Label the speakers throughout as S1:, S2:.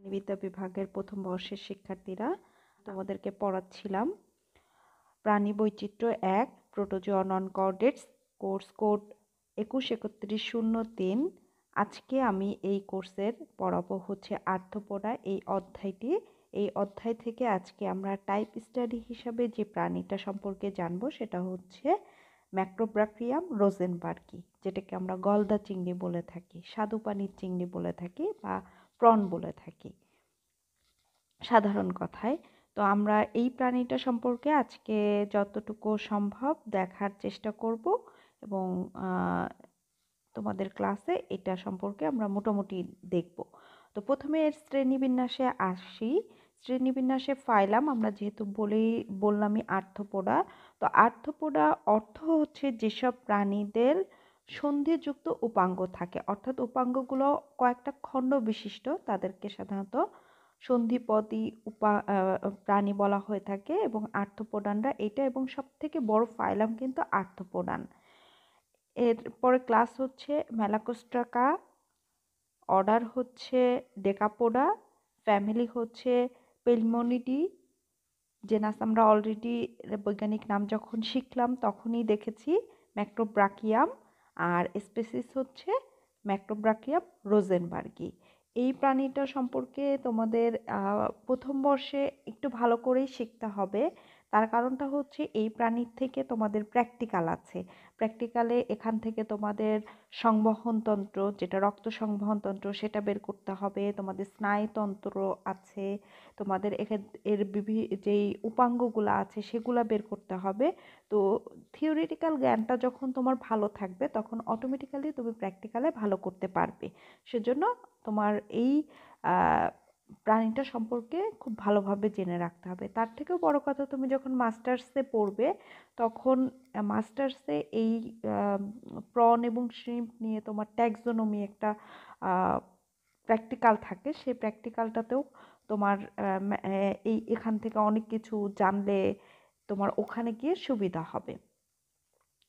S1: প্রাণিবিদ্যা বিভাগের প্রথম বর্ষের শিক্ষার্থীরা তোমাদেরকে পড়াচ্ছিলাম প্রাণী বৈচিত্র্য 1 প্রোটোজোয়া নন কর্ডেটস কোর্স কোড 213103। আজকে আমি এই কোর্সের পড়াবো হচ্ছে আর্থ্রোপোডা এই অধ্যায়টি। এই অধ্যায় থেকে আজকে আমরা টাইপ স্টাডি হিসাবে যে প্রাণীটা সম্পর্কে জানবো সেটা হচ্ছে ম্যাক্রোব্রাকিয়াম রোজেনবার্গি, যেটাকে আমরা গলদা চিংড়ি বলে থাকি, স্বাদু পানির চিংড়ি বলে থাকি বা প্রন বলে থাকি সাধারণ কথায়। তো আমরা এই প্রাণীটা সম্পর্কে আজকে যতটুকু সম্ভব দেখার চেষ্টা করব এবং তোমাদের ক্লাসে এটা সম্পর্কে আমরা মোটামুটি দেখব। তো প্রথমে এর শ্রেণীবিন্যাসে আসি। শ্রেণীবিন্যাসে ফাইলাম আমরা যেহেতু বললামই আর্থ্রোপোডা। তো আর্থ্রোপোডা অর্থ হচ্ছে যেসব প্রাণীদের সন্ধিযুক্ত উপাঙ্গ থাকে, অর্থাৎ উপাঙ্গগুলো কয়েকটা খণ্ড বিশিষ্ট, তাদেরকে সাধারণত সন্ধিপদী প্রাণী বলা হয়ে থাকে এবং আর্থ্রোপোডানরা এটা, এবং সবথেকে বড় ফাইলাম কিন্তু আর্থ্রোপোডান। এরপরে ক্লাস হচ্ছে ম্যালাকোস্ট্রাকা, অর্ডার হচ্ছে ডেকাপোডা, ফ্যামিলি হচ্ছে পেলমোনিডি। জেনাস আমরা অলরেডি বৈজ্ঞানিক নাম যখন শিখলাম তখনই দেখেছি ম্যাক্রোব্রাকিয়াম, আর স্পেসিস হচ্ছে ম্যাক্রোব্রাকিয়াম রোজেনবার্গি। এই প্রাণীটা সম্পর্কে তোমাদের প্রথম বর্ষে একটু ভালো করেই শিখতে হবে। তার কারণটা হচ্ছে এই প্রাণীর থেকে তোমাদের প্র্যাকটিক্যাল আছে। প্র্যাকটিক্যালে এখান থেকে তোমাদের সংবহনতন্ত্র, যেটা রক্ত সংবহনতন্ত্র, সেটা বের করতে হবে। তোমাদের স্নায়ুতন্ত্র আছে, তোমাদের এর যেই উপাঙ্গগুলো আছে সেগুলো বের করতে হবে। তো থিওরিটিক্যাল জ্ঞানটা যখন তোমার ভালো থাকবে তখন অটোমেটিক্যালি তুমি প্র্যাকটিক্যালে ভালো করতে পারবে। সেজন্য তোমার এই প্রাণীটা সম্পর্কে খুব ভালোভাবে জেনে রাখতে হবে। তার থেকেও বড় কথা, তুমি যখন মাস্টার্সে পড়বে তখন মাস্টার্সে এই প্রন এবং শ্রিম্প নিয়ে তোমার ট্যাক্সোনমি একটা প্র্যাকটিক্যাল থাকে। সেই প্র্যাকটিক্যালটাতেও তোমার এখান থেকে অনেক কিছু জানলে তোমার ওখানে গিয়ে সুবিধা হবে।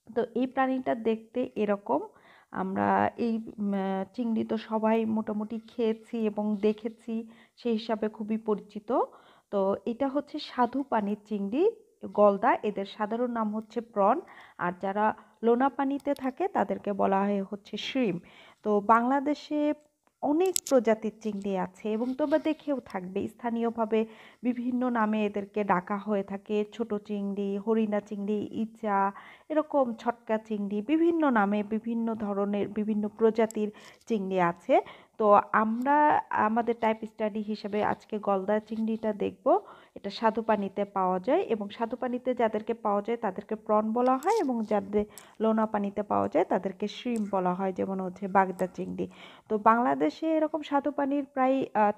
S1: তো এই প্রাণীটা দেখতে এরকম। আমরা এই চিংড়ি তো সবাই মোটামুটি খেয়েছি এবং দেখেছি, সেই হিসাবে খুবই পরিচিত। তো এটা হচ্ছে স্বাদু পানির চিংড়ি, গলদা। এদের সাধারণ নাম হচ্ছে প্রন, আর যারা লোনা পানিতে থাকে তাদেরকে বলা হয় হচ্ছে শ্রিম্প। তো বাংলাদেশে অনেক প্রজাতির চিংড়ি আছে এবং তোমরা দেখেও থাকবে স্থানীয়ভাবে বিভিন্ন নামে এদেরকে ডাকা হয়ে থাকে। ছোট চিংড়ি, হরিণা চিংড়ি, ইচা, এরকম ছটকা চিংড়ি, বিভিন্ন নামে বিভিন্ন ধরনের বিভিন্ন প্রজাতির চিংড়ি আছে। তো আমরা আমাদের টাইপ স্টাডি হিসেবে আজকে গলদা চিংড়িটা দেখব। এটা স্বাদু পানিতে পাওয়া যায় এবং স্বাদু পানিতে যাদেরকে পাওয়া যায় তাদেরকে প্রন বলা হয়, এবং যাদের লোনা পানিতে পাওয়া যায় তাদেরকে শ্রিম্প বলা হয়, যেমন হচ্ছে বাগদা চিংড়ি। তো বাংলাদেশে এরকম স্বাদু পানির প্রায়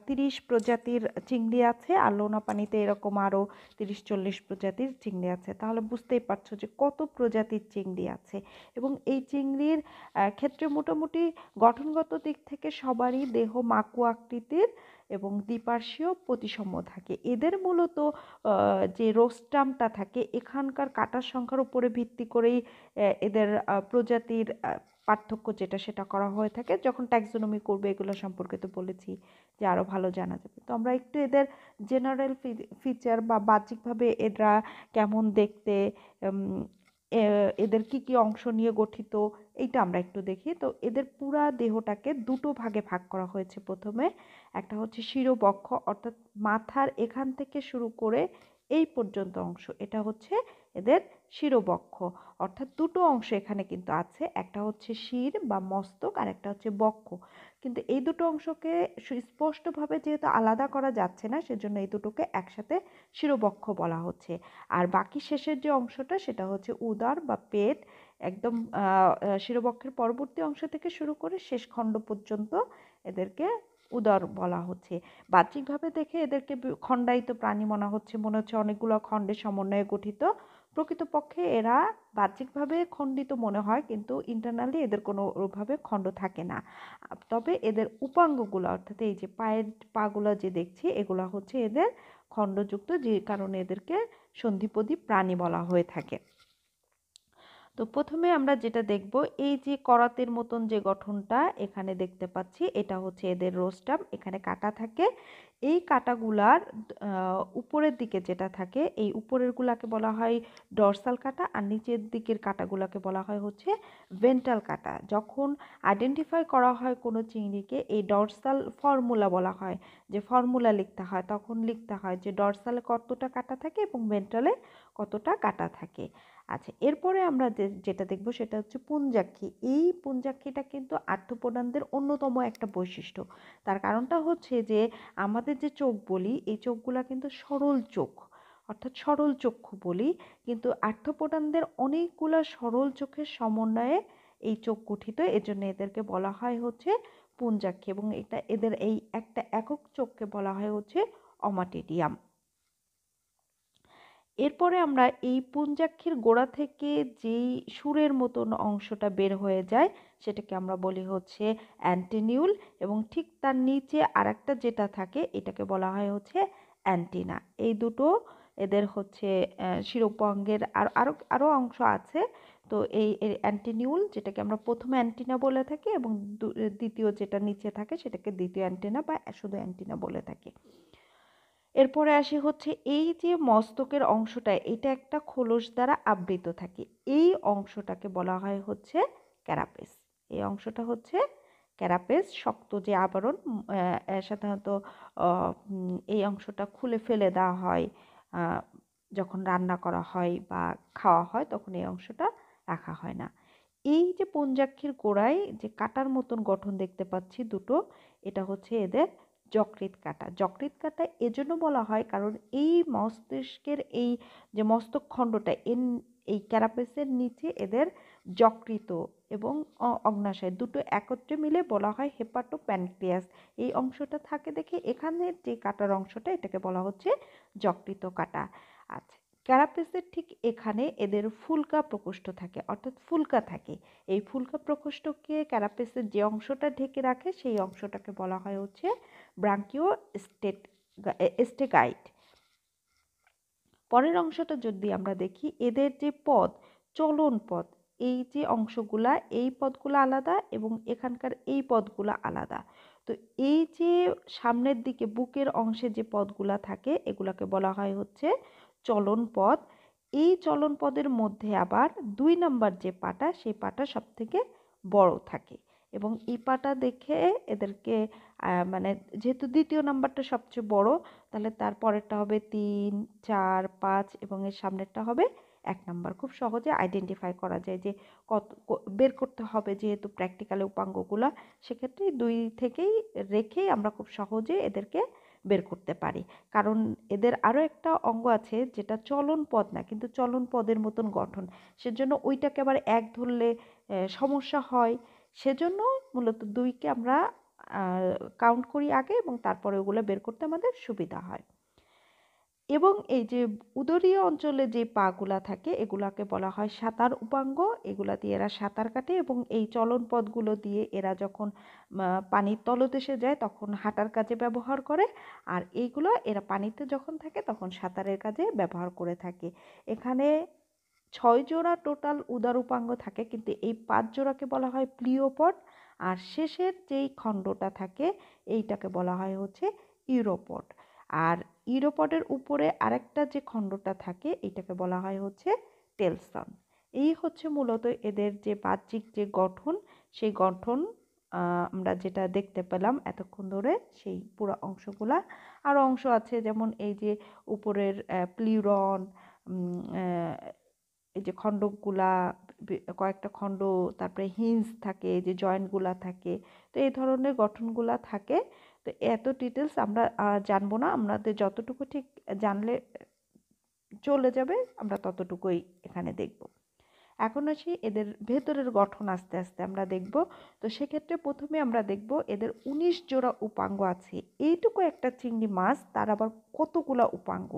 S1: 30 প্রজাতির চিংড়ি আছে, আর লোনা পানিতে এরকম আরও 30-40 প্রজাতির চিংড়ি আছে। তাহলে বুঝতেই পারছো যে কত প্রজাতির চিংড়ি আছে। এবং এই চিংড়ির ক্ষেত্রে মোটামুটি গঠনগত দিক থেকে সবারই দেহ মাকু আকৃতির এবং দ্বিপার্শ্বীয় প্রতিসম থাকে। এদের মূলত যে রোস্টামটা থাকে এখানকার কাটার সংখ্যার উপরে ভিত্তি করেই এদের প্রজাতির পার্থক্য যেটা সেটা করা হয়ে থাকে। যখন ট্যাক্সোনমি করবে এগুলো সম্পর্কে তো বলেছি যে আরও ভালো জানা যাবে। তো আমরা একটু এদের জেনারেল ফিচার বা বাহ্যিকভাবে এরা কেমন দেখতে, এদের কি কি অংশ নিয়ে গঠিত, এইটা আমরা একটু দেখি। তো এদের পুরা দেহটাকে দুটো ভাগে ভাগ করা হয়েছে। প্রথমে একটা হচ্ছে শিরোবক্ষ, অর্থাৎ মাথার এখান থেকে শুরু করে এই পর্যন্ত অংশ, এটা হচ্ছে এদের শিরোবক্ষ। অর্থাৎ দুটো অংশ এখানে কিন্তু আছে, একটা হচ্ছে শির বা মস্তক আর একটা হচ্ছে বক্ষ। কিন্তু এই দুটো অংশকে স্পষ্টভাবে যেহেতু আলাদা করা যাচ্ছে না, সেজন্য এই দুটোকে একসাথে শিরোবক্ষ বলা হচ্ছে। আর বাকি শেষের যে অংশটা সেটা হচ্ছে উদর বা পেট। একদম শিরোবক্ষের পরবর্তী অংশ থেকে শুরু করে শেষ খণ্ড পর্যন্ত এদেরকে উদর বলা হচ্ছে। বাহ্যিকভাবে দেখে এদেরকে খণ্ডায়িত প্রাণী মনে হচ্ছে অনেকগুলো খণ্ডের সমন্বয়ে গঠিত। প্রকৃতপক্ষে এরা বাহ্যিকভাবে খণ্ডিত মনে হয়, কিন্তু ইন্টারনালি এদের কোনোভাবে খণ্ড থাকে না। তবে এদের উপাঙ্গগুলো, অর্থাৎ এই যে পায়ের পাগুলো যে দেখছি, এগুলো হচ্ছে এদের খণ্ডযুক্ত, যে কারণে এদেরকে সন্ধিপদী প্রাণী বলা হয়ে থাকে। তো তো প্রথমে আমরা যেটা দেখব, এই যে করাতের মতন যে গঠনটা এখানে দেখতে পাচ্ছি, এটা হচ্ছে এদের রোস্টাম। এখানে কাটা থাকে। এই কাটাগুলার উপরের দিকে যেটা থাকে, এই উপরের গুলাকে বলা হয় ডরসাল কাটা, আর নিচের দিকের কাটাগুলাকে বলা হয় হচ্ছে ভেন্ট্রাল কাটা। যখন আইডেন্টিফাই করা হয় কোনো চিংড়িকে, এই ডরসাল ফর্মুলা বলা হয়, যে ফর্মুলা লিখতে হয়, তখন লিখতে হয় যে ডরসালে কতটা কাটা থাকে এবং ভেন্ট্রালে কতটা কাটা থাকে। আচ্ছা, এরপরে আমরা যেটা দেখব সেটা হচ্ছে পুঞ্জাক্ষী। এই পুঞ্জাক্ষীটা কিন্তু আর্থ্রোপোডানদের অন্যতম একটা বৈশিষ্ট্য। তার কারণটা হচ্ছে যে আমাদের যে চোখ বলি, এই চোখগুলা কিন্তু সরল চোখ, অর্থাৎ সরল চক্ষু বলি, কিন্তু আর্থ্রোপোডানদের অনেকগুলা সরল চোখের সমন্বয়ে এই চোখ গঠিত। এজন্য এদেরকে বলা হয় হচ্ছে পুঞ্জাক্ষী, এবং এটা এদের এই একটা একক চোখকে বলা হয় হচ্ছে অমাটিডিয়াম। এরপরে আমরা এই পুঞ্জাক্ষীর গোড়া থেকে যেই সুরের মতন অংশটা বের হয়ে যায় সেটাকে আমরা বলি হচ্ছে অ্যান্টেনিউল, এবং ঠিক তার নিচে আরেকটা যেটা থাকে এটাকে বলা হয় হচ্ছে অ্যান্টিনা। এই দুটো এদের হচ্ছে শিরোপঙ্গের আরও আরও অংশ আছে। তো এই অ্যান্টিনিউল, যেটাকে আমরা প্রথমে অ্যান্টিনা বলে থাকি, এবং দ্বিতীয় যেটা নিচে থাকে সেটাকে দ্বিতীয় অ্যান্টিনা বা শুধু অ্যান্টিনা বলে থাকি। এরপরে আসি হচ্ছে এই যে মস্তকের অংশটা, এটা একটা খোলস দ্বারা আবৃত থাকে। এই অংশটাকে বলা হয় হচ্ছে ক্যারাপেস। এই অংশটা হচ্ছে ক্যারাপেস, শক্ত যে আবরণ। সাধারণত এই অংশটা খুলে ফেলে দেওয়া হয় যখন রান্না করা হয় বা খাওয়া হয়, তখন এই অংশটা রাখা হয় না। এই যে পুঞ্জাক্ষীর গোড়ায় যে কাটার মতন গঠন দেখতে পাচ্ছি দুটো, এটা হচ্ছে এদের যকৃৎ কাটা। যকৃৎ কাটা এজন্য বলা হয় কারণ এই মস্তিষ্কের এই যে মস্তক খণ্ডটা, এই ক্যারাপেসের নিচে এদের যকৃত এবং অগ্নাশয় দুটো একত্রে মিলে বলা হয় হেপাটো প্যানক্রিয়াস। এই অংশটা থাকে দেখে এখানের যে কাটার অংশটা, এটাকে বলা হচ্ছে যকৃত কাটা। আচ্ছা, ক্যারাপেসের ঠিক এখানে এদের ফুলকা প্রকোষ্ঠ থাকে, অর্থাৎ ফুলকা থাকে। এই ফুলকা প্রকোষ্ঠকে ক্যারাপেসের যে অংশটা ঢেকে রাখে সেই অংশটাকে বলা হয় হচ্ছে ব্রাঙ্কিও স্টেগাইট। পরের অংশটা যদি আমরা দেখি, এদের যে পদ, চলন পদ, এই যে অংশগুলা, এই পদগুলো আলাদা এবং এখানকার এই পদগুলো আলাদা। তো এই যে সামনের দিকে বুকের অংশে যে পদগুলা থাকে এগুলাকে বলা হয় হচ্ছে চলন পদ। এই চলন পদের মধ্যে আবার 2 নাম্বার যে পাটা, সেই পাটা সব থেকে বড় থাকে, এবং এই পাটা দেখে এদেরকে মানে যেহেতু দ্বিতীয় নাম্বারটা সবচেয়ে বড়, তাহলে তার পরেরটা হবে 3, 4, 5 এবং এর সামনেরটা হবে 1 নাম্বার। খুব সহজে আইডেন্টিফাই করা যায় যে কত বের করতে হবে, যেহেতু প্র্যাকটিক্যালে উপাঙ্গগুলা, সেক্ষেত্রে 2 থেকেই রেখেই আমরা খুব সহজে এদেরকে বের করতে পারি। কারণ এদের আরও একটা অঙ্গ আছে যেটা চলন পদ না, কিন্তু চলন পদের মতন গঠন, সেজন্য ওইটাকে আবার 1 ধরলে সমস্যা হয়। সেজন্য মূলত 2কে আমরা কাউন্ট করি আগে, এবং তারপরে ওগুলো বের করতে আমাদের সুবিধা হয়। এবং এই যে উদরীয় অঞ্চলে যে পাগুলা থাকে এগুলাকে বলা হয় সাঁতার উপাঙ্গ। এগুলা দিয়ে এরা সাঁতার কাটে, এবং এই চলন পথগুলো দিয়ে এরা যখন পানির তলদেশে যায় তখন হাঁটার কাজে ব্যবহার করে, আর এইগুলো এরা পানিতে যখন থাকে তখন সাঁতারের কাজে ব্যবহার করে থাকে। এখানে 6 জোড়া টোটাল উদর উপাঙ্গ থাকে, কিন্তু এই 5 জোড়াকে বলা হয় প্লিওপড, আর শেষের যেই খণ্ডটা থাকে এইটাকে বলা হয় হচ্ছে ইউরোপড। আর ইউরোপডের উপরে আরেকটা যে খণ্ডটা থাকে এটাকে বলা হয় হচ্ছে টেলসন। এই হচ্ছে মূলত এদের যে বাহ্যিক যে গঠন, সেই গঠন আমরা যেটা দেখতে পেলাম এতক্ষণ ধরে, সেই পুরো অংশগুলা। আরও অংশ আছে, যেমন এই যে উপরের প্লিউরন, এই যে খণ্ডকগুলা, কয়েকটা খণ্ড, তারপরে হিঞ্জ থাকে, যে জয়েন্টগুলা থাকে, তো এই ধরনের গঠনগুলা থাকে। তো এত ডিটেলস আমরা জানবো না, আমাদের যতটুকু ঠিক জানলে চলে যাবে আমরা ততটুকুই এখানে দেখব। এখন আসি এদের ভেতরের গঠন, আস্তে আস্তে আমরা দেখব। তো সেক্ষেত্রে প্রথমে আমরা দেখব এদের 19 জোড়া উপাঙ্গ আছে। এইটুকু একটা চিংড়ি মাছ, তার আবার কতগুলা উপাঙ্গ।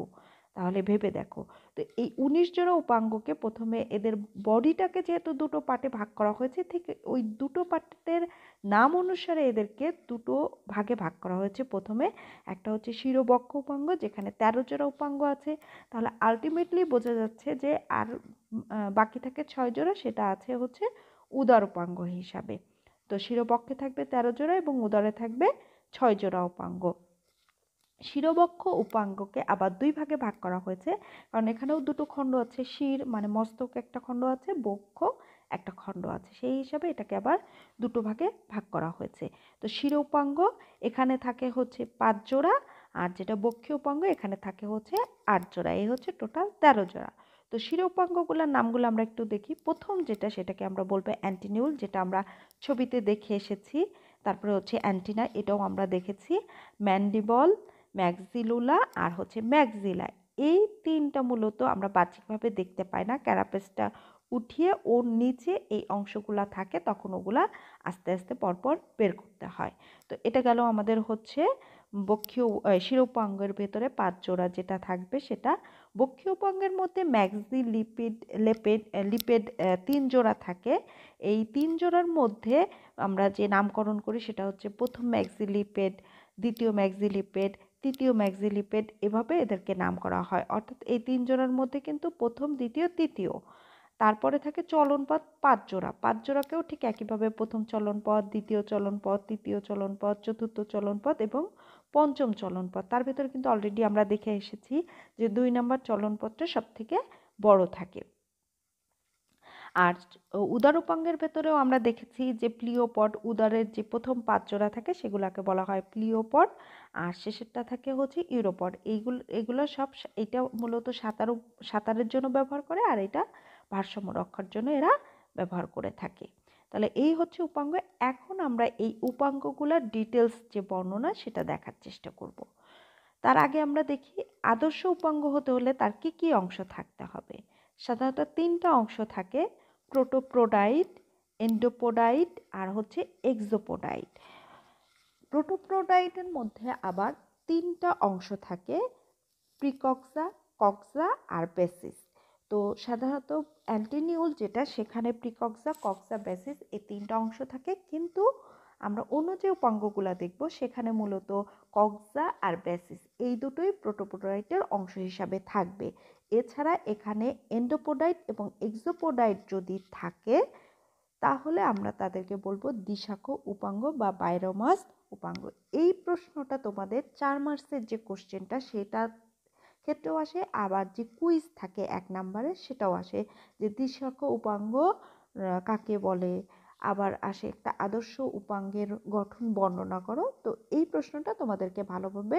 S1: তাহলে ভেবে দেখো। তো এই 19 জোড়া উপাঙ্গকে প্রথমে এদের বডিটাকে যেহেতু দুটো পার্টে ভাগ করা হয়েছে, ঠিক ওই দুটো পার্টের নাম অনুসারে এদেরকে দুটো ভাগে ভাগ করা হয়েছে। প্রথমে একটা হচ্ছে শিরোবক্ষ উপাঙ্গ, যেখানে 13 জোড়া উপাঙ্গ আছে। তাহলে আলটিমেটলি বোঝা যাচ্ছে যে আর বাকি থাকে 6 জোড়া, সেটা আছে হচ্ছে উদর উপাঙ্গ হিসাবে। তো শিরোবক্ষে থাকবে 13 জোড়া এবং উদরে থাকবে 6 জোড়া উপাঙ্গ। শিরোবক্ষ উপাঙ্গকে আবার দুই ভাগে ভাগ করা হয়েছে, কারণ এখানেও দুটো খণ্ড আছে। শির মানে মস্তক একটা খণ্ড আছে, বক্ষ একটা খণ্ড আছে, সেই হিসাবে এটাকে আবার দুটো ভাগে ভাগ করা হয়েছে। তো শির উপাঙ্গ এখানে থাকে হচ্ছে 5 জোড়া, আর যেটা বক্ষীয় উপাঙ্গ এখানে থাকে হচ্ছে 8 জোড়া। এই হচ্ছে টোটাল 13 জোড়া। তো শির উপাঙ্গগুলোর নামগুলো আমরা একটু দেখি। প্রথম যেটা, সেটাকে আমরা বলবো অ্যান্টিনিউল, যেটা আমরা ছবিতে দেখে এসেছি। তারপরে হচ্ছে অ্যান্টিনা, এটাও আমরা দেখেছি। ম্যান্ডিবল, ম্যাক্সিলুলা আর হচ্ছে ম্যাক্সিলা, এই তিনটা মূলত আমরা বাহ্যিকভাবে দেখতে পাই না। ক্যারাপেসটা উঠিয়ে ওর নিচে এই অংশগুলা থাকে, তখন ওগুলা আস্তে আস্তে পরপর বের করতে হয়। তো এটা গেল আমাদের হচ্ছে বক্ষীয় শিরোপাঙ্গের ভেতরে 5 জোড়া যেটা থাকবে সেটা। বক্ষীয় উপাঙ্গের মধ্যে ম্যাক্সি লিপিড লিপিড 3 জোড়া থাকে। এই 3 জোড়ার মধ্যে আমরা যে নামকরণ করি সেটা হচ্ছে প্রথম ম্যাক্সিলিপেড, দ্বিতীয় ম্যাক্সিলিপেড, তৃতীয় ম্যাক্সিলিপেড, এভাবে এদেরকে নাম করা হয়। অর্থাৎ এই 3 জোড়ার মধ্যে কিন্তু প্রথম, দ্বিতীয়, তৃতীয়। তারপরে থাকে চলনপথ 5 জোড়া। 5 জোড়াকেও ঠিক একইভাবে প্রথম চলনপথ, দ্বিতীয় চলনপথ, তৃতীয় চলনপথ, চতুর্থ চলনপথ এবং পঞ্চম চলনপথ। তার ভেতরে কিন্তু অলরেডি আমরা দেখে এসেছি যে 2 নম্বর চলনপথটা সব থেকে বড় থাকে। আর উদর উপাঙ্গের ভেতরেও আমরা দেখেছি যে প্লিওপড, উদরের যে প্রথম 5 জোড়া থাকে সেগুলোকে বলা হয় প্লিওপড, আর শেষেরটা থাকে হচ্ছে ইউরোপড। এগুলো সব, এটা মূলত সাঁতারের জন্য ব্যবহার করে, আর এটা ভারসাম্য রক্ষার জন্য এরা ব্যবহার করে থাকে। তাহলে এই হচ্ছে উপাঙ্গ। এখন আমরা এই উপাঙ্গগুলোর ডিটেলস যে বর্ণনা সেটা দেখার চেষ্টা করব। তার আগে আমরা দেখি আদর্শ উপাঙ্গ হতে হলে তার কি কি অংশ থাকতে হবে। সাধারণত 3টা অংশ থাকে: প্রোটোপ্রোডাইট, এন্ডোপোডাইট আর হচ্ছে এক্সোপোডাইট। প্রোটোপ্রোডাইটের মধ্যে আবার 3টা অংশ থাকে: প্রিকক্সা, কক্সা আর বেসিস। তো সাধারণত অ্যান্টিনিউল যেটা, সেখানে প্রিকক্সা, কক্সা, বেসিস এই 3টা অংশ থাকে। কিন্তু আমরা অন্য যে উপাঙ্গগুলো দেখব সেখানে মূলত কক্সা আর বেসিস এই দুটোই প্রোটোপ্রোডাইটের অংশ হিসাবে থাকবে। এছাড়া এখানে এন্ডোপোডাইট এবং এক্সোপোডাইট যদি থাকে তাহলে আমরা তাদেরকে বলবো দ্বিশাখ উপাঙ্গ বা বাইরোমাস উপাঙ্গ। এই প্রশ্নটা তোমাদের 4 মার্কসের যে কোশ্চেনটা সেটা ক্ষেত্রেও আসে, আবার যে কুইজ থাকে 1 নম্বরে সেটাও আসে, যে দ্বিশাখ উপাঙ্গ কাকে বলে। আবার আসে একটা আদর্শ উপাঙ্গের গঠন বর্ণনা করো। তো এই প্রশ্নটা তোমাদেরকে ভালোভাবে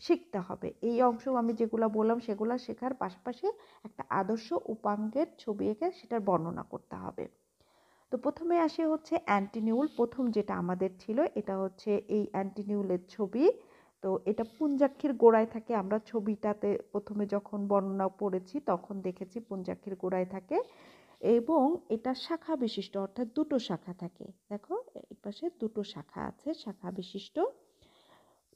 S1: শিখতে হবে। এই অংশ আমি যেগুলো বললাম সেগুলো শেখার পাশাপাশি একটা আদর্শ উপাঙ্গের ছবি এঁকে সেটার বর্ণনা করতে হবে। তো প্রথমে আসে হচ্ছে অ্যান্টিনিউল। প্রথম যেটা আমাদের ছিল এটা হচ্ছে এই অ্যান্টিনিউলের ছবি। তো এটা পুঞ্জাক্ষীর গোড়ায় থাকে। আমরা ছবিটাতে প্রথমে যখন বর্ণনা পড়েছি তখন দেখেছি পুঞ্জাক্ষীর গোড়ায় থাকে, এবং এটা শাখা বিশিষ্ট, অর্থাৎ দুটো শাখা থাকে। দেখো এই পাশে দুটো শাখা আছে, শাখা বিশিষ্ট।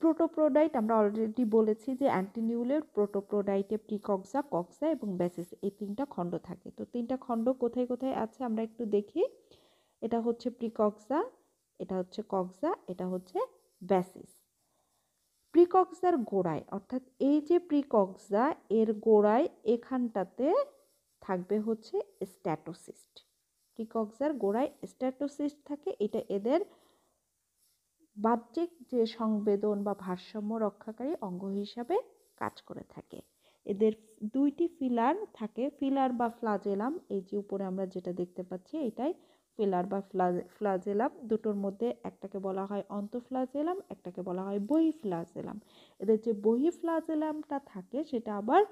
S1: প্রোটোপ্রোডাইট আমরা অলরেডি বলেছি যে অ্যান্টিনিউলের প্রোটোপ্রোডাইটে প্রিকক্সা, কক্সা এবং বেসিস এই 3টা খণ্ড থাকে। তো 3টা খণ্ড কোথায় কোথায় আছে আমরা একটু দেখি। এটা হচ্ছে প্রিকক্সা, এটা হচ্ছে কক্সা, এটা হচ্ছে বেসিস। প্রিকক্সার গোড়ায়, অর্থাৎ এই যে প্রিকক্সা, এর গোড়ায় এখানটাতে থাকবে হচ্ছে স্ট্যাটোসিস্ট। প্রিকক্সার গোড়ায় স্ট্যাটোসিস্ট থাকে। এটা এদের বাহ্যিক যে সংবেদন বা ভারসাম্য রক্ষাকারী অঙ্গ হিসাবে কাজ করে থাকে। এদের 2টি ফিলার থাকে, ফিলার বা ফ্লাজেলাম। এই যে উপরে আমরা যেটা দেখতে পাচ্ছি এটাই ফিলার বা ফ্লাজেলাম। দুটোর মধ্যে একটাকে বলা হয় অন্তঃফ্লাজেলাম, একটাকে বলা হয় বহিঃফ্লাজেলাম। এদের যে বহিঃফ্লাজেলামটা থাকে সেটা আবার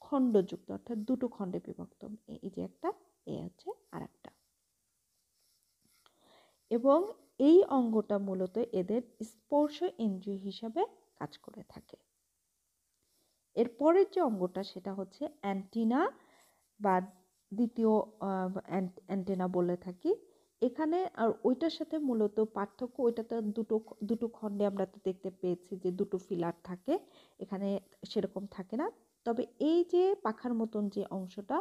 S1: খণ্ডযুক্ত, অর্থাৎ দুটো খণ্ডে বিভক্ত। এই যে একটা, এই হচ্ছে আর একটা। এবং এই অঙ্গটা মূলত এদের স্পর্শ ইন্দ্রিয় হিসাবে কাজ করে থাকে। এরপরের যে অঙ্গটা সেটা হচ্ছে অ্যান্টিনা বা দ্বিতীয় অ্যান্টেনা বলে থাকি। এখানে আর ওইটার সাথে মূলত পার্থক্য, ওইটাতে দুটো খণ্ডে আমরা তো দেখতে পেয়েছি যে দুটো ফিলার থাকে, এখানে সেরকম থাকে না। তবে এই যে পাখার মতন যে অংশটা,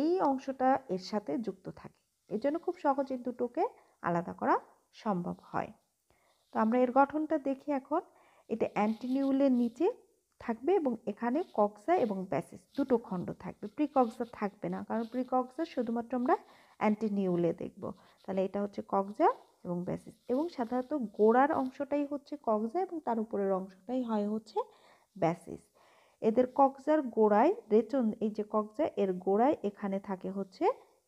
S1: এই অংশটা এর সাথে যুক্ত থাকে। এজন্য খুব সহজে দুটোকে আলাদা করা সম্ভব হয়। তো আমরা এর গঠনটা দেখি এখন। এটা অ্যান্টিনিউলের নিচে থাকবে এবং এখানে কক্সা এবং ব্যাসিস দুটো খণ্ড থাকবে। প্রিকক্সা থাকবে না, কারণ প্রিকক্সা শুধুমাত্র আমরা অ্যান্টিনিউলে দেখব। তাহলে এটা হচ্ছে কক্সা এবং ব্যাসিস, এবং সাধারণত গোড়ার অংশটাই হচ্ছে কক্সা এবং তার উপরের অংশটাই হয় হচ্ছে ব্যাসিস। এদের কক্সার গোড়ায় রেচন, এই যে কক্সা এর গোড়ায় এখানে থাকে হচ্ছে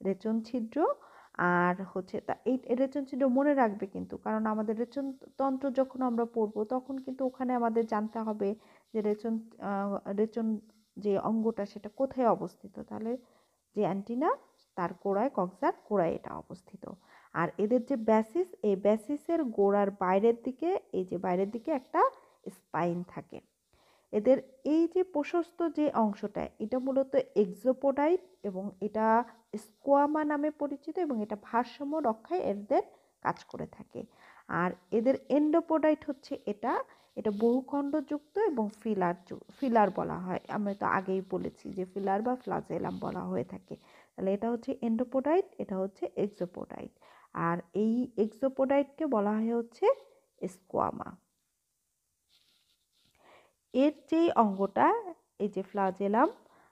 S1: রেচন ছিদ্র। আর হচ্ছে তা এই রেচন ছিদ্র মনে রাখবে কিন্তু, কারণ আমাদের রেচন তন্ত্র যখন আমরা পড়বো তখন কিন্তু ওখানে আমাদের জানতে হবে যে রেচন যে অঙ্গটা সেটা কোথায় অবস্থিত। তাহলে যে অ্যান্টিনা তার গোড়ায়, কক্সার গোড়ায় এটা অবস্থিত। আর এদের যে ব্যাসিস, এই ব্যাসিসের গোড়ার বাইরের দিকে, এই যে বাইরের দিকে একটা স্পাইন থাকে। এদের এই যে প্রশস্ত যে অংশটা, এটা মূলত এক্সোপোডাইট এবং এটা স্কোয়ামা নামে পরিচিত, এবং এটা ভারসাম্য রক্ষায় এদের কাজ করে থাকে। আর এদের এন্ডোপোডাইট হচ্ছে এটা, এটা বহুখণ্ডযুক্ত এবং ফিলার বলা হয়। আমরা তো আগেই বলেছি যে ফিলার বা ফ্লাজেলাম বলা হয়ে থাকে। তাহলে এটা হচ্ছে এন্ডোপোডাইট, এটা হচ্ছে এক্সোপোডাইট। আর এই এক্সোপোডাইটকে বলা হয় হচ্ছে স্কোয়ামা। এর যেই অঙ্গটা, এই যে ফ্লাজেলাম,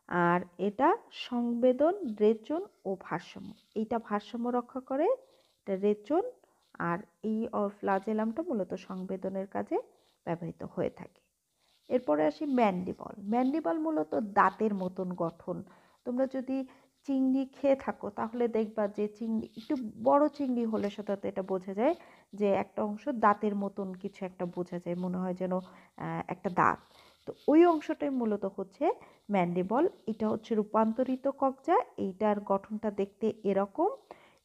S1: আর এটা সংবেদন, রেচন ও ভারসাম্য, এইটা ভারসাম্য রক্ষা করে, এটা রেচন। আর এই ফ্লাজেলামটা মূলত সংবেদনের কাজে ব্যবহৃত হয়ে থাকে। এরপরে আসি ম্যান্ডিবল। ম্যান্ডিবল মূলত দাঁতের মতন গঠন। তোমরা যদি চিংড়ি খেয়ে থাকো তাহলে দেখবা যে চিংড়ি একটু বড় চিংড়ি হলে সাধারণত এটা বোঝা যায় যে একটা অংশ দাঁতের মতন কিছু একটা বোঝা যায়, মনে হয় যেন একটা দাঁত। তো ওই অংশটাই মূলত হচ্ছে ম্যান্ডিবল। এটা হচ্ছে রূপান্তরিত কক্সা। এইটার গঠনটা দেখতে এরকম।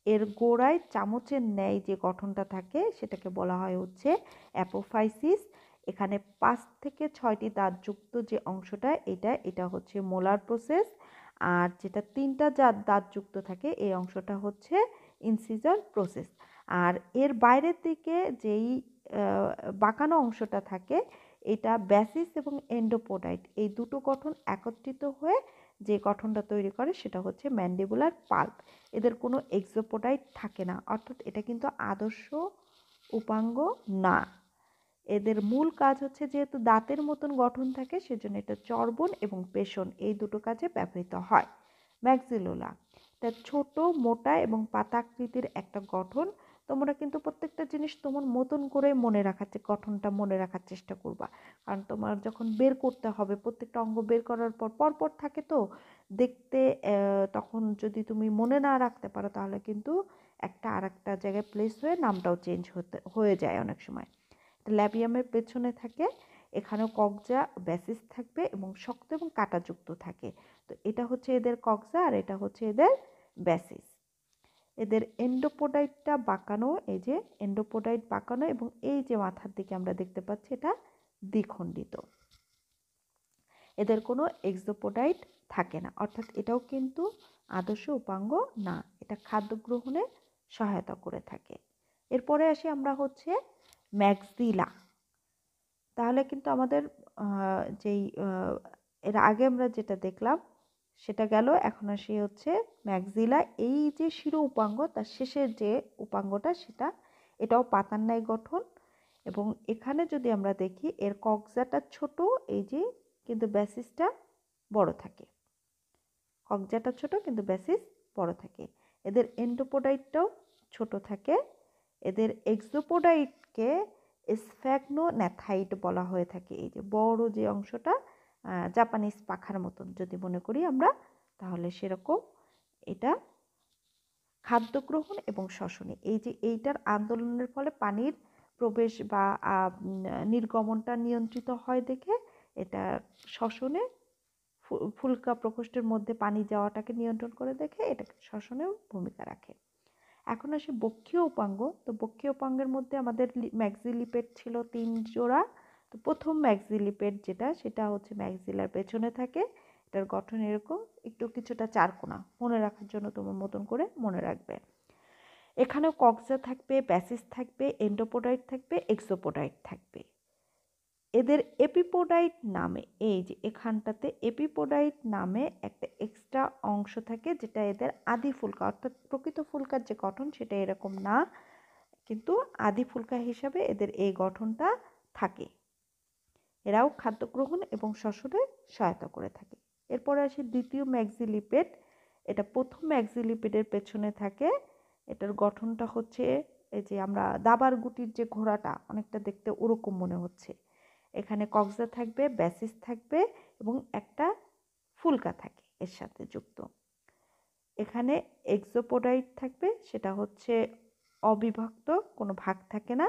S1: এর গোড়ায় চামচের ন্যায় যে গঠনটা থাকে সেটাকে বলা হয় হচ্ছে অ্যাপোফাইসিস। এখানে 5 থেকে 6টি দাঁতযুক্ত যে অংশটা, এটা হচ্ছে মোলার প্রসেস। আর যেটা 3টা দাঁতযুক্ত থাকে এই অংশটা হচ্ছে ইনসিজার প্রসেস। আর এর বাইরের দিকে যেই বাঁকানো অংশটা থাকে, এটা ব্যাসিস এবং এন্ডোপোডাইট, এই দুটো গঠন একত্রিত হয়ে যে গঠনটা তৈরি করে সেটা হচ্ছে ম্যান্ডিবুলার পাল্প। এদের কোনো এক্সোপোডাইট থাকে না, অর্থাৎ এটা কিন্তু আদর্শ উপাঙ্গ না। এদের মূল কাজ হচ্ছে, যেহেতু দাঁতের মতন গঠন থাকে সেজন্য এটা চর্বণ এবং পেষণ এই দুটো কাজে ব্যবহৃত হয়। ম্যাক্সিলোলা, এটা ছোট, মোটা এবং পাতাকৃতির একটা গঠন। তোমরা কিন্তু প্রত্যেকটা জিনিস তোমার মতন করে মনে রাখার, গঠনটা মনে রাখার চেষ্টা করবা, কারণ তোমার যখন বের করতে হবে প্রত্যেকটা অঙ্গ বের করার পর পরপর থাকে তো দেখতে, তখন যদি তুমি মনে না রাখতে পারো তাহলে কিন্তু একটা আর একটা জায়গায় প্লেস হয়ে নামটাও চেঞ্জ হয়ে যায় অনেক সময়। ল্যাবিয়ামের পেছনে থাকে, এখানেও কক্সা ব্যাসিস থাকবে এবং শক্ত এবং কাঁটাযুক্ত থাকে। তো এটা হচ্ছে এদের কক্সা আর এটা হচ্ছে এদের ব্যাসিস। এদের এন্ডোপোডাইটটা বাঁকানো, এই যে এন্ডোপোডাইট বাঁকানো, এবং এই যে মাথার দিকে আমরা দেখতে পাচ্ছি এটা দ্বিখণ্ডিত। এদের কোনো এক্সোপোডাইট থাকে না, অর্থাৎ এটাও কিন্তু আদর্শ উপাঙ্গ না, এটা খাদ্য গ্রহণে সহায়তা করে থাকে। এরপরে আসি আমরা হচ্ছে ম্যাক্সিলা। তাহলে কিন্তু আমাদের যেই এর আগে আমরা যেটা দেখলাম সেটা গেল। এখন আসি হচ্ছে ম্যাক্সিলা। এই যে শিরো উপাঙ্গ তার শেষের যে উপাঙ্গটা সেটা, এটাও পাতার ন্যায় গঠন। এবং এখানে যদি আমরা দেখি এর কক্সাটা ছোট, এই যে, কিন্তু ব্যাসিসটা বড় থাকে। কক্সাটা ছোট কিন্তু ব্যাসিস বড় থাকে। এদের এন্ডোপোডাইটটাও ছোট থাকে। এদের এক্সোপোডাইটকে স্ফ্যাগনোন্যাথাইট বলা হয়ে থাকে। এই যে বড় যে অংশটা, জাপানিজ পাখার মতন যদি মনে করি আমরা, তাহলে সেরকম এটা খাদ্য গ্রহণ এবং শ্বসনে, এই যে এইটার আন্দোলনের ফলে পানির প্রবেশ বা নির্গমনটা নিয়ন্ত্রিত হয় দেখে এটা শ্বসনে, ফুলকা প্রকোষ্ঠের মধ্যে পানি যাওয়াটাকে নিয়ন্ত্রণ করে দেখে এটা শ্বসনেও ভূমিকা রাখে। এখন আসি বক্ষীয় উপাঙ্গ। তো বক্ষীয় উপাঙ্গের মধ্যে আমাদের ম্যাক্সিলিপেড ছিল 3 জোড়া। তো প্রথম ম্যাক্সিলিপেড যেটা, সেটা হচ্ছে ম্যাক্সিলার পেছনে থাকে। এটার গঠন এরকম, একটু কিছুটা চারকোনা, মনে রাখার জন্য তোমার মতন করে মনে রাখবে। এখানেও কক্সা থাকবে, ব্যাসিস থাকবে, এন্ডোপোডাইট থাকবে, এক্সোপোডাইট থাকবে। এদের এপিপোডাইট নামে, এই যে এখানটাতে এপিপোডাইট নামে একটা এক্সট্রা অংশ থাকে, যেটা এদের আদি ফুলকা, অর্থাৎ প্রকৃত ফুলকার যে গঠন সেটা এরকম না, কিন্তু আদি ফুলকা হিসাবে এদের এই গঠনটা থাকে। এরাও খাদ্য গ্রহণ এবং শ্বসনে সহায়তা করে থাকে। এরপরে আসে দ্বিতীয় ম্যাক্সিলিপেড। এটা প্রথম ম্যাক্সিলিপেডের পেছনে থাকে। এটার গঠনটা হচ্ছে এই যে আমরা দাবার গুটির যে ঘোড়াটা অনেকটা দেখতে ওরকম মনে হচ্ছে। এখানে কক্সা থাকবে, ব্যাসিস থাকবে এবং একটা ফুলকা থাকে এর সাথে যুক্ত। এখানে এক্সোপোডাইট থাকবে, সেটা হচ্ছে অবিভক্ত, কোনো ভাগ থাকে না,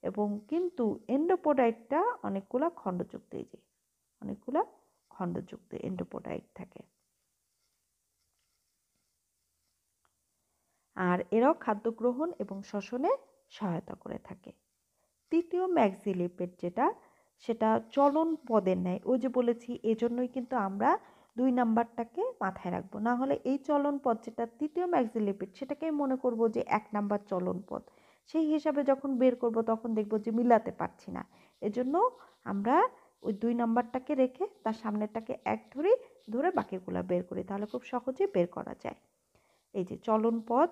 S1: এবং কিন্তু এন্ডোপোডাইটটা অনেকগুলা খণ্ডযুক্ত, এই যে অনেকগুলা খণ্ডযুক্ত এন্ডোপোডাইট থাকে। আর এরাও খাদ্য গ্রহণ এবং শ্বসনে সহায়তা করে থাকে। তৃতীয় ম্যাক্সিলিপেড যেটা, সেটা চলন পদের ন্যায়, ওই যে বলেছি এজন্যই কিন্তু আমরা 2 নাম্বারটাকে মাথায় রাখবো, না হলে এই চলন পদ যেটা তৃতীয় ম্যাক্সিলিপেড সেটাকেই মনে করব যে 1 নাম্বার চলন পদ, সেই হিসাবে যখন বের করব তখন দেখব যে মিলাতে পারছি না। এজন্য আমরা ওই 2 নাম্বারটাকে রেখে তার সামনেরটাকে 1 ধরি, ধরে বাকিগুলো বের করি, তাহলে খুব সহজে বের করা যায়। এই যে চলন পদ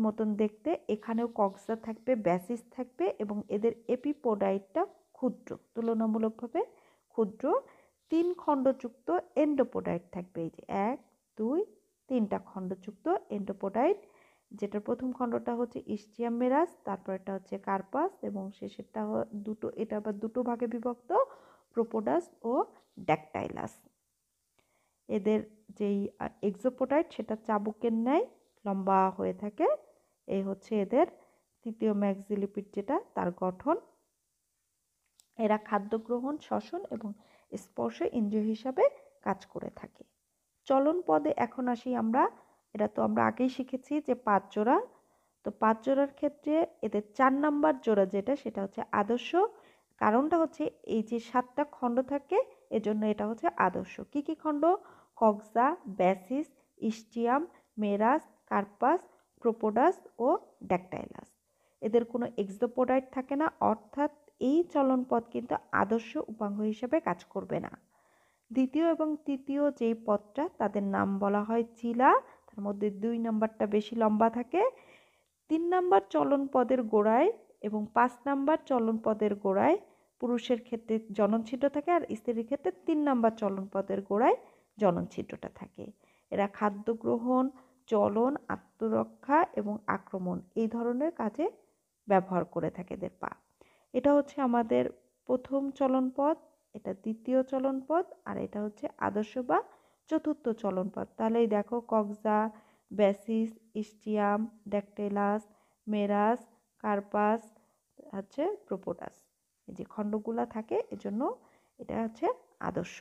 S1: মতন দেখতে, এখানেও কক্সা থাকবে, ব্যাসিস থাকবে এবং এদের এপিপোডাইটটা ক্ষুদ্র, তুলনামূলকভাবে ক্ষুদ্র 3 খণ্ডযুক্ত এন্ডোপোডাইট থাকবে। এই যে 1 2 3টা খণ্ডযুক্ত এন্ডোপোডাইট, যেটার প্রথম খণ্ডটা হচ্ছে ইস্টিয়াম মেরাস, তারপরটা হচ্ছে কার্পাস এবং শেষেরটা দুটো, এটা আবার দুটো ভাগে বিভক্ত, প্রোপোডাস ও ড্যাকটাইলাস। এদের যেই এক্সোপোডাইট সেটা চাবুকের ন্যায় লম্বা হয়ে থাকে। এই হচ্ছে এদের তৃতীয় ম্যাক্সিলিপিড যেটা, তার গঠন। এরা খাদ্য গ্রহণ, শ্বসন এবং স্পর্শ ইন্দ্রিয় হিসাবে কাজ করে থাকে। চলন পদে এখন আসি আমরা। এটা তো আমরা আগেই শিখেছি যে 5 জোড়া। তো 5 জোড়ার ক্ষেত্রে এদের 4 নাম্বার জোড়া যেটা, সেটা হচ্ছে আদর্শ। কারণটা হচ্ছে এই যে 7টা খণ্ড থাকে, এজন্য এটা হচ্ছে আদর্শ। কি কি খণ্ড? কক্সা, ব্যাসিস, ইস্টিয়াম, মেরাস, কার্পাস, প্রোপোডাস ও ড্যাকটাইলাস। এদের কোনো এক্সোপোডাইট থাকে না, অর্থাৎ এই চলন পদ কিন্তু আদর্শ উপাঙ্গ হিসেবে কাজ করবে না। দ্বিতীয় এবং তৃতীয় যেই পদটা, তাদের নাম বলা হয় চিলা। তার মধ্যে 2 নাম্বারটা বেশি লম্বা থাকে। 3 নাম্বার চলন পদের গোড়ায় এবং 5 নাম্বার চলন পদের গোড়ায় পুরুষের ক্ষেত্রে জননছিদ্র থাকে, আর স্ত্রীর ক্ষেত্রে 3 নাম্বার চলন পদের গোড়ায় জননছিদ্রটা থাকে। এরা খাদ্য গ্রহণ, চলন, আত্মরক্ষা এবং আক্রমণ এই ধরনের কাজে ব্যবহার করে থাকে এদের পা। এটা হচ্ছে আমাদের প্রথম চলন পদ, এটা দ্বিতীয় চলন পদ, আর এটা হচ্ছে আদর্শ বা চতুর্থ চলন পদ। তাহলেই দেখো কক্সা, ব্যাসিস, ইস্টিয়াম, ড্যাকটাইলাস, মেরাস, কার্পাস, হচ্ছে প্রোপোডাস, এই যে খণ্ডগুলা থাকে, এজন্য এটা হচ্ছে আদর্শ।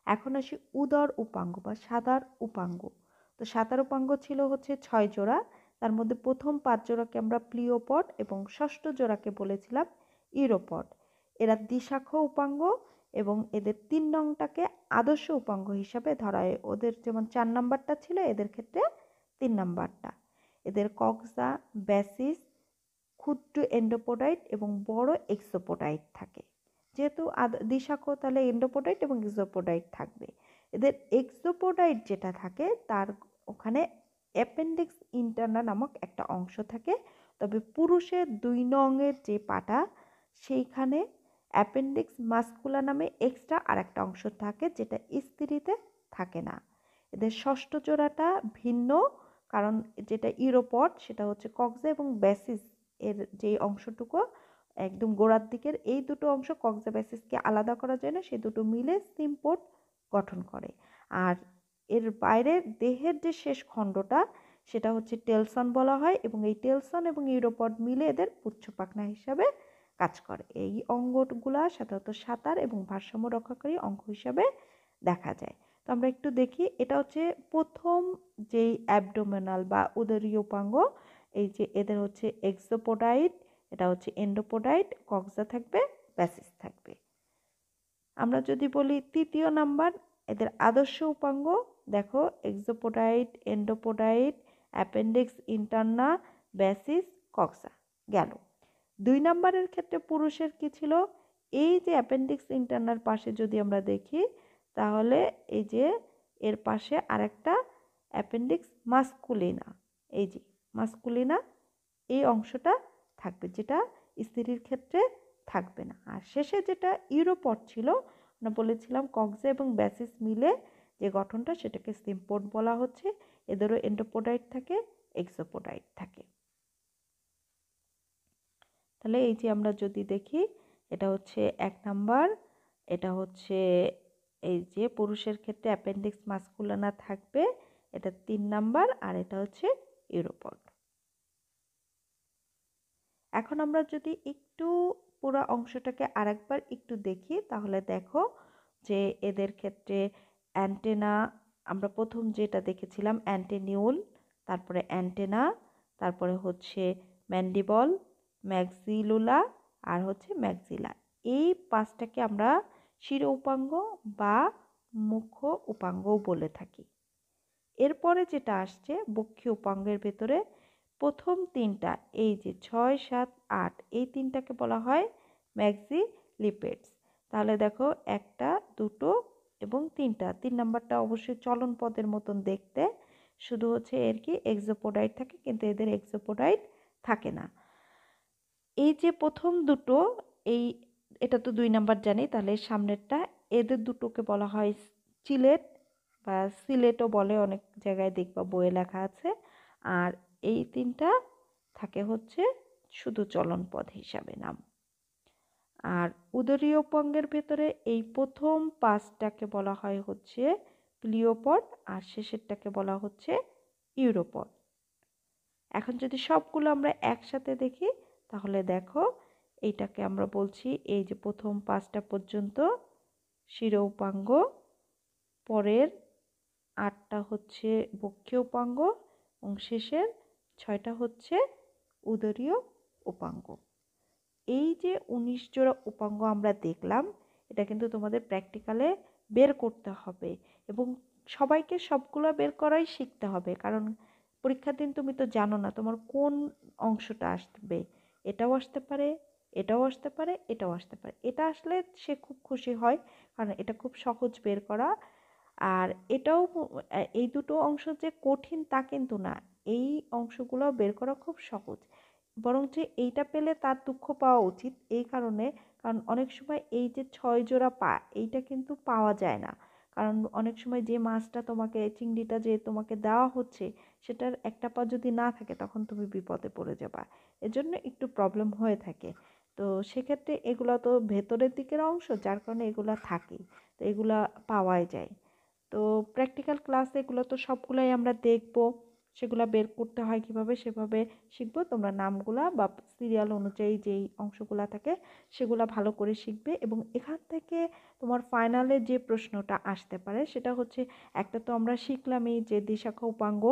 S1: এখন আসি উদর উপাঙ্গ বা সাদার উপাঙ্গ। তো সাদার উপাঙ্গ ছিল হচ্ছে 6 জোড়া। তার মধ্যে প্রথম 5 জোড়াকে আমরা প্লিওপড এবং ষষ্ঠ জোড়াকে বলেছিলাম ইউরোপড। এরা দ্বিশাখ উপাঙ্গ এবং এদের 3 নংটাকে আদর্শ উপাঙ্গ হিসাবে ধরা হয়। ওদের যেমন 4 নাম্বারটা ছিল, এদের ক্ষেত্রে 3 নাম্বারটা। এদের কক্সা, ব্যাসিস, ক্ষুদ্র এন্ডোপোডাইট এবং বড় এক্সোপোডাইট থাকে। যেহেতু দ্বিশাখ, তাহলে এন্ডোপোডাইট এবং এক্সোপোডাইট থাকবে। এদের এক্সোপোডাইট যেটা থাকে, তার ওখানে অ্যাপেন্ডিক্স ইন্টারনা নামক একটা অংশ থাকে। তবে পুরুষের 2 নংয়ের যে পাটা, সেইখানে অ্যাপেন্ডিক্স মাস্কুলা নামে এক্সট্রা আর একটা অংশ থাকে, যেটা স্ত্রীতে থাকে না। এদের ষষ্ঠ জোড়াটা ভিন্ন, কারণ যেটা ইউরোপড সেটা হচ্ছে কক্সা এবং ব্যাসিস এর যে অংশটুকু একদম গোড়ার দিকের, এই দুটো অংশ কক্সা ব্যাসিসকে আলাদা করা যায় না, সে দুটো মিলে সিম্পোড গঠন করে। আর এর বাইরের দেহের যে শেষ খণ্ডটা, সেটা হচ্ছে টেলসন বলা হয়, এবং এই টেলসন এবং ইউরোপড মিলে এদের পুচ্ছ পাখনা হিসাবে কাজ করে। এই অঙ্গগুলা সাধারণত সাঁতার এবং ভারসাম্য রক্ষাকারী অঙ্গ হিসাবে দেখা যায়। তো আমরা একটু দেখি, এটা হচ্ছে প্রথম যেই অ্যাবডোমিনাল বা উদরীয় উপাঙ্গ। এই যে এদের হচ্ছে এক্সোপোডাইট, এটা হচ্ছে এন্ডোপোডাইট, কক্সা থাকবে, ব্যাসিস থাকবে। আমরা যদি বলি তৃতীয় নাম্বার, এদের আদর্শ উপাঙ্গ, দেখো এক্সোপোডাইট, এন্ডোপোডাইট, অ্যাপেন্ডিক্স ইন্টারনা, ব্যাসিস, কক্সা গেল। 2 নাম্বারের ক্ষেত্রে পুরুষের কি ছিল, এই যে অ্যাপেন্ডিক্স ইন্টারনার পাশে যদি আমরা দেখি তাহলে এই যে এর পাশে আরেকটা অ্যাপেন্ডিক্স মাস্কুলিনা, এই যে মাস্কুলিনা এই অংশটা থাকবে, যেটা স্ত্রীর ক্ষেত্রে থাকবে না। আর শেষে যেটা ইউরোপড ছিল, আমরা বলেছিলাম কক্সা এবং ব্যাসিস মিলে যে গঠনটা, সেটাকে সিম্পোড বলা হচ্ছে। এদেরও এন্ডোপোডাইট থাকে, এক্সোপোডাইট থাকে। তাহলে এই যে আমরা যদি দেখি, এটা হচ্ছে 1 নাম্বার, এটা হচ্ছে এই যে পুরুষের ক্ষেত্রে অ্যাপেন্ডিক্স মাস্কুলানা থাকবে, এটা 3 নাম্বার, আর এটা হচ্ছে ইউরোপড। এখন আমরা যদি একটু পুরো অংশটাকে আরেকবার একটু দেখি, তাহলে দেখো যে এদের ক্ষেত্রে অ্যান্টেনা, আমরা প্রথম যেটা দেখেছিলাম অ্যান্টেনিউল, তারপরে অ্যান্টেনা, তারপরে হচ্ছে ম্যান্ডিবল, ম্যাক্সিলুলা, আর হচ্ছে ম্যাক্সিলা। এই 5টাকে আমরা শির উপাঙ্গ বা মুখ্য উপাঙ্গও বলে থাকি। এরপরে যেটা আসছে বক্ষীয় উপাঙ্গের ভেতরে প্রথম 3টা, এই যে 6, 7, 8, এই 3টাকে বলা হয় ম্যাক্সিলিপেডস। তাহলে দেখো 1টা, 2টো এবং 3টা। 3 নাম্বারটা অবশ্যই চলন পদের মতন দেখতে, শুধু হচ্ছে এর কি এক্সোপোডাইট থাকে, কিন্তু এদের এক্সোপোডাইট থাকে না। এই যে প্রথম দুটো, এই এটা তো 2 নাম্বার জানি, তাহলে সামনেরটা, এদের দুটোকে বলা হয় চিলেট বা সিলেটও বলে, অনেক জায়গায় দেখবা বইয়ে লেখা আছে। আর এই 3টা থাকে হচ্ছে শুধু চলন পদ হিসাবে নাম। আর উদরীয় উপাঙ্গের ভেতরে এই প্রথম 5টাকে বলা হয় হচ্ছে প্লিওপড, আর শেষেরটাকে বলা হচ্ছে ইউরোপড। এখন যদি সবগুলো আমরা একসাথে দেখি, তাহলে দেখো এইটাকে আমরা বলছি, এই যে প্রথম 5টা পর্যন্ত শির উপাঙ্গ, পরের 8টা হচ্ছে বক্ষীয় উপাঙ্গ, এবং শেষের 6টা হচ্ছে উদরীয় উপাঙ্গ। এই যে 19 জোড়া উপাঙ্গ আমরা দেখলাম, এটা কিন্তু তোমাদের প্র্যাকটিক্যালে বের করতে হবে, এবং সবাইকে সবগুলো বের করাই শিখতে হবে, কারণ পরীক্ষার দিন তুমি তো জানো না তোমার কোন অংশটা আসবে। এটাও আসতে পারে, এটাও আসতে পারে, এটাও আসতে পারে। এটা আসলে সে খুব খুশি হয়, কারণ এটা খুব সহজ বের করা। আর এটাও এই দুটো অংশ যে কঠিন তা কিন্তু না, এই অংশগুলো বের করা খুব সহজ। বরঞ্চ এইটা পেলে তার দুঃখ পাওয়া উচিত, এই কারণে, কারণ অনেক সময় এই যে 6 জোড়া পা, এইটা কিন্তু পাওয়া যায় না। কারণ অনেক সময় যে মাছটা তোমাকে, চিংড়িটা যে তোমাকে দেওয়া হচ্ছে, সেটার একটা পা যদি না থাকে, তখন তুমি বিপদে পড়ে যাবা। এজন্য একটু প্রবলেম হয়ে থাকে। তো সেক্ষেত্রে এগুলো তো ভেতরের দিকের অংশ, যার কারণে এগুলা থাকেই, তো এগুলা পাওয়াই যায়। তো প্র্যাকটিক্যাল ক্লাসে এগুলো তো সবগুলাই আমরা দেখব, সেগুলা বের করতে হয় কিভাবে সেভাবে শিখবো। তোমরা নামগুলা বা সিরিয়াল অনুযায়ী যেই অংশগুলা থাকে সেগুলা ভালো করে শিখবে, এবং এখান থেকে তোমার ফাইনালে যে প্রশ্নটা আসতে পারে সেটা হচ্ছে, একটা তো আমরা শিখলামই যে দ্বিশাখা উপাঙ্গ,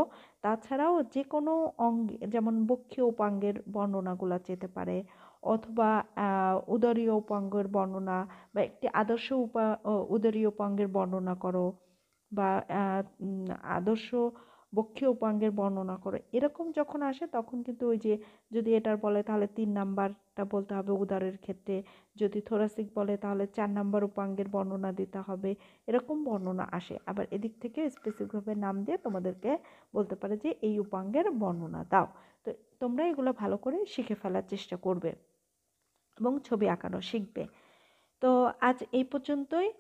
S1: তাছাড়াও যে কোনো অঙ্গে, যেমন বক্ষীয় উপাঙ্গের বর্ণনাগুলা যেতে পারে, অথবা উদরীয় উপাঙ্গের বর্ণনা, বা একটি আদর্শ উদরীয় উপাঙ্গের বর্ণনা করো, বা আদর্শ বক্ষীয় উপাঙ্গের বর্ণনা করো, এরকম যখন আসে তখন কিন্তু ওই যে যদি এটার বলে তাহলে 3 নাম্বারটা বলতে হবে উদরের ক্ষেত্রে, যদি থোরাসিক বলে তাহলে 4 নাম্বার উপাঙ্গের বর্ণনা দিতে হবে, এরকম বর্ণনা আসে। আবার এদিক থেকে স্পেসিফিকভাবে নাম দিয়ে তোমাদেরকে বলতে পারে যে এই উপাঙ্গের বর্ণনা দাও। তো তোমরা এগুলো ভালো করে শিখে ফেলার চেষ্টা করবে এবং ছবি আঁকানো শিখবে। তো আজ এই পর্যন্তই।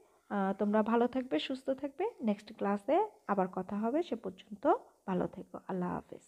S1: তোমরা ভালো থাকবে, সুস্থ থাকবে। নেক্সট ক্লাসে আবার কথা হবে, সে পর্যন্ত ভালো থেকো। আল্লাহ হাফেজ।